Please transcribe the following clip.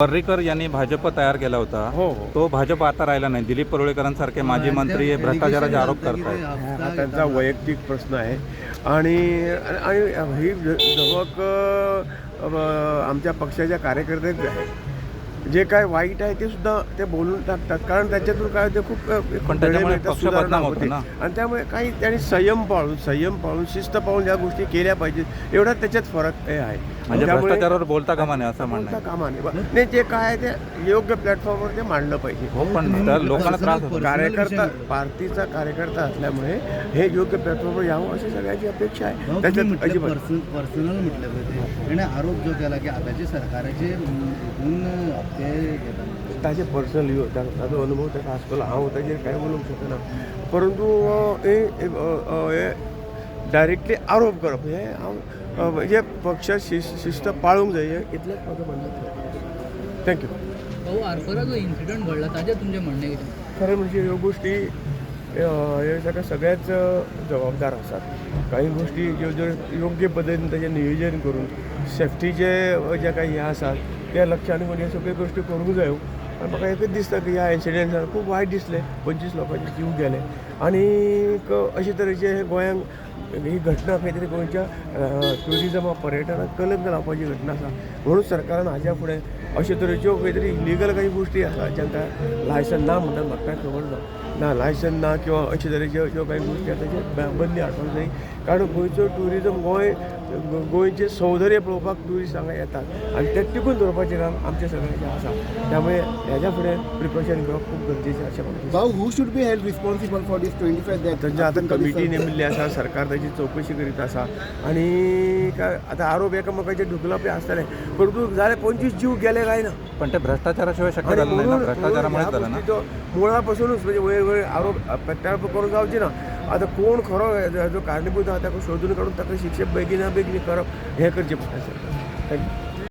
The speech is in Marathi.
पर्रीकर यांनी भाजप तयार केला होता. हो. तो भाजप आता राहिला नाही. दिलीप परुळेकरांसारखे माजी मंत्री हे भ्रष्टाचाराचे आरोप करतात. हा त्यांचा वैयक्तिक प्रश्न आहे आणि ही धमक आमच्या पक्षाच्या कार्यकर्त्यांची आहे. जे काय वाईट आहे ते सुद्धा ते बोलून टाकतात, कारण त्याच्यातून काय ते खूप पण त्याच्यामुळे पक्ष सुधारणा बदनाम होते होतो ना. आणि त्यामुळे काही त्यांनी संयम पाळून शिस्त पाळून ज्या गोष्टी केल्या पाहिजेत एवढा त्याच्यात फरक हे आहे. म्हणजे त्यामुळे भ्रष्टाचारावर बोलता कामा नये असं म्हणणं बोलता आहे. कामा नये. नाही, जे काय आहे ते योग्य प्लॅटफॉर्मवर ते मांडलं पाहिजे. हो, पण तर लोकांना त्रास होतो. कार्यकर्ता पार्टीचा कार्यकर्ता असल्यामुळे हे योग्य प्लॅटफॉर्मवर यावं अशी सगळ्याची अपेक्षा आहे. त्याच्यात अजिबात पर्सनल म्हटलं पाहिजे आणि आरोप जो केला की आताचे सरकाराचे हप्ते ताजे पर्सनल ताजो अनुभव त्याचा आसपास हांव ताजेर कांय उलोवंक शकना, परंतु हे डायरेक्टली आरोप करप हे हांव जे पक्ष शिस्त पाळूंक जाय इतलेंच म्हाका म्हणणें. थँक्यू. भाऊ आरपरा जो इन्सिडंट घडला ताजेर तुमचें म्हणणें कितें? खरें म्हणजे ह्यो गोष्टी हे सगळे सगळेच जबाबदार आसात. काही गोष्टी ज्यो जर योग्य पद्दतीन ताचें नियोजन करून सेफ्टीचे जे काही हे आसात त्या लक्षान घेवन ह्यो सगळ्यो गोष्टी करूंक जायो. आनी म्हाका एकच दिसता की ह्या इन्सिडेंटान खूब वायट दिसलें. 25 लोकांचे जीव गेले आनी अशे तरेचे हे गोंयांक ही घटना खंय तरी गोंयच्या ट्युरिजमा पर्यटनाक कलंक लावपाची घटना आसा. म्हणून सरकारान हाज्या फुडें अशे तरेच्यो खंय तरी इलिगल काही गोष्टी आसा जांकां लायसन ना म्हणटा म्हाका कांय खबर ना लायसन ना किंवा अशे तरेच्यो ज्यो काही गोष्टी आसा ताचेर बंदी हाडपाक जाय. कारण गोंयचो ट्युरिजम गोंयचे सौंदर्य पळोवपाक ट्युरिस्ट हांगा येतात आनी ते टिकून दवरपाचें काम आमचें सगळ्यांचें आसा. त्यामुळे ह्याच्या फुडें प्रिकॉशन घेवप खूब गरजेचें अशें म्हाका दिसता. भाऊ who should be held responsible for these 25 death? तांची आतां कमिटी नेमिल्ली आसा, सरकार ताची चवकशी करीत आसा आनी आतां आरोप एकामेकाचे ढुकलापी आसतले, परंतु जाले 25 जीव गेले काय ना. पण ते भ्रष्टाचाराशिवाय शक्य झालं नाही ना. भ्रष्टाचारामुळेच झालं ना. मुळा पासूनच म्हणजे वयर आरोप प्रत्यारोप करून जावचे ना. आतां कोण खरो जो कारणीभूत आहा ताका शोधून काडून ताका शिक्षा बेगिना बेगीन करप हें करचें पडटा. थँक्यू.